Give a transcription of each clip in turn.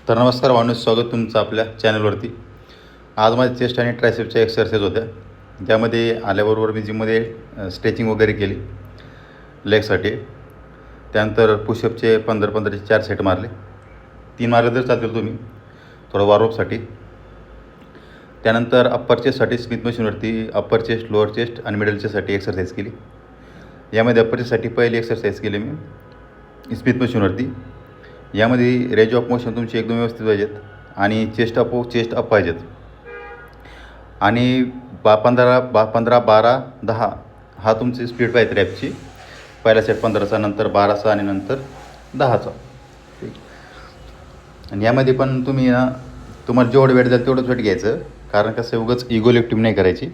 तर नमस्कार भावना, स्वागत तुमचं आपल्या चॅनलवरती. आज माझ्या चेस्ट आणि ट्रायसेपच्या एक्सरसाइज होत्या. त्यामध्ये आल्याबरोबर मी जिममध्ये स्ट्रेचिंग वगैरे केली लेगसाठी. त्यानंतर पुशअपचे 15-15चे 4 सेट मारले. 3 मारले तर चालतील तुम्ही, थोडं वॉर्मअपसाठी. त्यानंतर अप्पर चेस्टसाठी स्मिथ मशीनवरती अप्पर चेस्ट, लोअर चेस्ट आणि मिडल चेस्टसाठी एक्सरसाइज केली. यामध्ये अप्पर चेस्टसाठी पहिली एक्सरसाइज केली मी स्मिथ मशीनवरती. यामध्ये रेंज ऑफ मोशन तुमची एकदम व्यवस्थित पाहिजेत आणि चेस्ट अप पाहिजेत. आणि 15-12-10 हा तुमची स्पीड पाहिजे रॅपची. पहिला सेट 15चा, नंतर 12चा आणि नंतर 10चा. ठीक. आणि यामध्ये पण तुम्हाला जेवढं वेट जाईल तेवढंच वेट घ्यायचं. कारण कसं उगाच इगो लिफ्टिंग नाही करायची.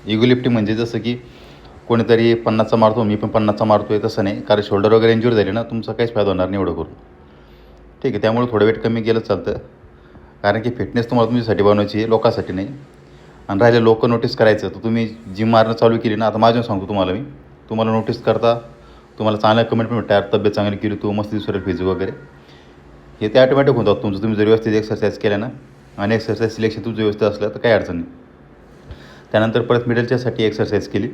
इगो लिफ्टिंग म्हणजे जसं की कोणीतरी 50चा मारतो, मी पण 50चा मारतो आहे, तसं नाही. कारण शोल्डर वगैरे इंज्युअर झाली ना, तुमचा काहीच फायदा होणार नाही एवढं करून. ठीक आहे. त्यामुळे थोडं वेट कमी केलं चालतं. कारण की फिटनेस तुम्हाला तुमच्यासाठी बनवायची आहे, लोकांसाठी नाही. आणि राहिले लोक नोटीस करायचं, तर तुम्ही जिम मारणं चालू केली ना, आता माझ्या सांगतो तुम्हाला नोटीस करता, तुम्हाला चांगल्या कमेंट पण भेटतात, तब्येत चांगली केली तू, मस्त दिसू राहील फिजिक वगैरे. हे ते ऑटोमॅटिक होतात तुमचं. तुम्ही जर व्यवस्थित एक्सरसाइज केल्या ना आणि एक्सरसाइज सिलेक्शन तुमचं व्यवस्थित असलं तर काही अडचण नाही. त्यानंतर परत मिडलच्यासाठी एक्सरसाइज केली.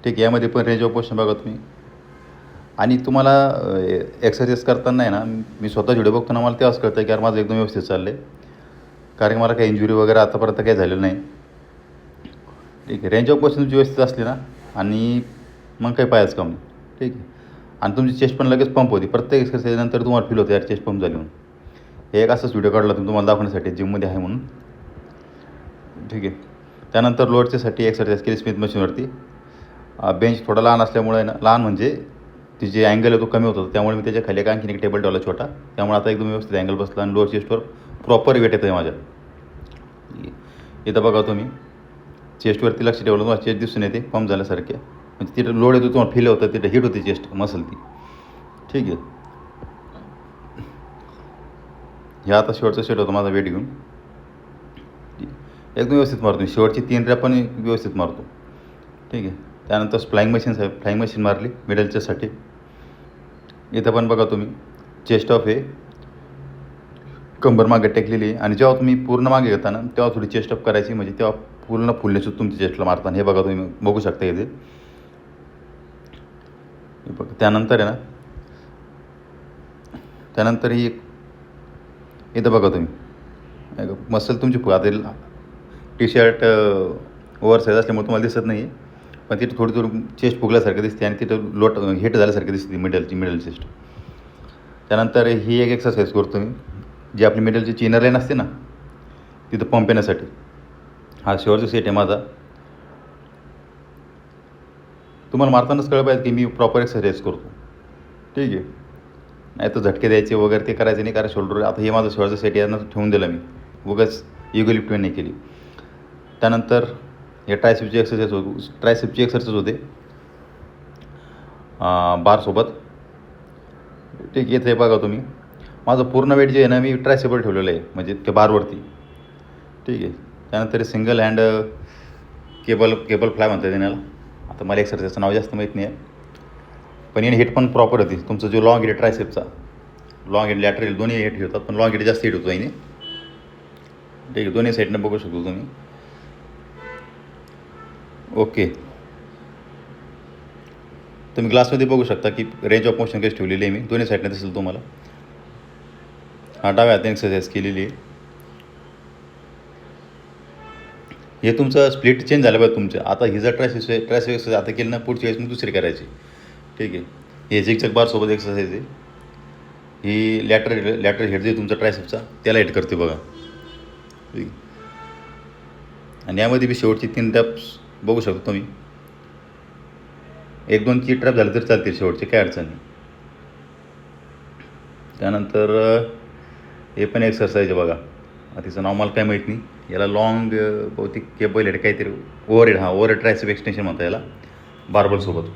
ठीक आहे. यामध्ये पण रेंज ऑफ मोशन बघा तुम्ही. आणि तुम्हाला एक्सरसाइज करताना आहे ना, मी स्वतः व्हिडिओ बघतो ना, मला तेव्हाच कळतं की यार माझं एकदम व्यवस्थित चाललं आहे. कारण की मला काही इंजुरी वगैरे आतापर्यंत काही झालेलं नाही. ठीक आहे. रेंज ऑफ मोशन तुमची व्यवस्थित असली ना, आणि मग काही पाहायचं काम नाही. ठीक आहे. आणि तुमची चेस्ट पण लगेच पंप होती. प्रत्येक एक्सरसाइजनंतर तुम्हाला फील होतं यार चेस्ट पंप झाली म्हणून. हे एक असंच व्हिडिओ काढला तुम्हाला दाखवण्यासाठी, जिममध्ये आहे म्हणून. ठीक आहे. त्यानंतर लोअरच्यासाठी एक्सरसाइज केली स्मिथ मशीनवरती. बेंच थोडा लहान असल्यामुळे ना, लहान म्हणजे तिचे अँगल आहे तो कमी होतो, त्यामुळे मी त्याच्या खाली आणखीन एक टेबल ठेवला छोटा. त्यामुळे आता एकदम व्यवस्थित अँगल बसला आणि लोअर चेस्टवर प्रॉपर वेट येतं आहे माझ्या. इथं बघा तुम्ही, चेस्टवरती लक्ष ठेवलं तुम्हाला चेस्ट दिसून येते पंप झाल्यासारखे. म्हणजे तिथं लोड येतो, तुम्हाला फील होतं, तिथं हिट होती चेस्ट मसल ती. ठीक आहे. हे आता शेवटचा सेट होतो माझा वेट घेऊन. एकदम व्यवस्थित मारतो मी. शेवटची 3 रॅप पण व्यवस्थित मारतो. ठीक आहे. त्यानंतर फ्लाईंग मशीन मारली मिडलच्यासाठी. इथं पण बघा तुम्ही, चेस्ट ऑफ आहे, कंबर मागे टेकलेली आहे. आणि जेव्हा तुम्ही पूर्ण मागे घेता ना, तेव्हा थोडी चेस्ट अप करायची, म्हणजे तेव्हा पूर्ण फुलनेस होतं तुमच्या चेस्टला मारताना. हे बघा तुम्ही बघू शकता इथे. बघा. त्यानंतर आहे ना, त्यानंतर ही इथं बघा तुम्ही, मसल तुमची आता टी शर्ट ओव्हर साईज असल्यामुळे तुम्हाला दिसत नाही, पण तिथं थोडी चेस्ट फुगल्यासारखं दिसते आणि तिथं हिट झाल्यासारखं दिसते मिडल चेस्ट. त्यानंतर ही एक एक्सरसाइज करतो मी, जी आपली मिडलची चिनर लाईन असते ना, तिथं पंप येण्यासाठी. हा शेवटचा सेट आहे माझा. तुम्हाला मारतानाच कळलं पाहिजे की मी प्रॉपर एक्सरसाइज करतो. ठीक आहे. नाही तर झटके द्यायचे वगैरे ते करायचे नाही. कारण शोल्डर आता हे माझं शेवटचा सेट यानं ठेवून दिलं मी, उगाच इगो लिफ्टिंग नाही केली. त्यानंतर हे ट्रायसेपची एक्सरसाइज होते बारसोबत. ठीक आहे. इथे बघा तुम्ही, माझं पूर्ण वेट जे आहे ना, मी ट्रायसेपवर ठेवलेलं आहे, म्हणजे ते बारवरती. ठीक आहे. त्यानंतर सिंगल हँड केबल फ्लाय म्हणतात याला. आता मला एक्सरसाइजचं नाव जास्त माहीत नाही आहे, पण याने हिट पण प्रॉपर होती. तुमचा जो लॉंग हिट ट्रायसेपचा, लॉंग हिट लॅटरल दोन्ही हिट होतात, पण लॉंग हिट जास्त हिट होतो याने. ठीक आहे. दोन्ही साईडनं बघू शकतो तुम्ही. ओके. तुम्ही ग्लासमध्ये बघू शकता की रेंज ऑफ मोशन कशी ठेवलेली आहे मी. दोन्ही साईडनं दिसेल तुम्हाला. हा डाव्या हाताने एक्सरसाइज केलेली आहे. हे तुमचं स्प्लिट चेंज झालं पाहिजे तुमचं. आता ही जर ट्रायसेप एक्सरसाइज आता केली ना, पुढची वेळेस मग दुसरी करायची. ठीक आहे. हे झिगझॅग बारसोबत एक्सरसाइज आहे. ही लॅटरल हेड जे तुमचा ट्रायसेपचा, त्याला हिट करते बघा. ठीक आहे. आणि यामध्ये मी शेवटची 3 रॅप्स बघू शकतो तुम्ही. 1-2 ट्रॅप झाले तरी चालतील शेवटचे, काय अडचण नाही. त्यानंतर हे पण एक्सरसाइज आहे बघा. तिचं नाव मला काय माहीत नाही. याला लॉंग बहुतेक केबल हेड काहीतरी ओव्हरहेड ट्रायसेप एक्सटेन्शन म्हणता याला, बार्बलसोबत.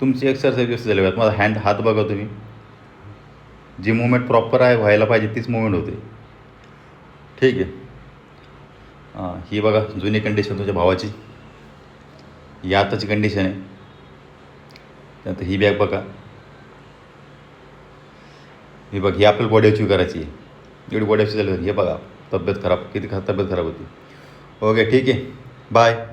तुमची एक्सरसाइज व्यवस्थित झाली पाहिजे. माझा हात बघा तुम्ही, जी मुवमेंट प्रॉपर आहे व्हायला पाहिजे तीच मुवमेंट होते. ठीक आहे. ही बघा जुनी कंडिशन तुझ्या भावाची, ही आताची कंडिशन आहे. त्यानंतर ही बॅग बघा. हे बघ, ही आपल्याला बॉडी अचीव करायची आहे. एवढी बॉडी अचीव झाली हे बघा, तब्येत खराब, किती तब्येत खराब होती. ओके, ठीक आहे, बाय.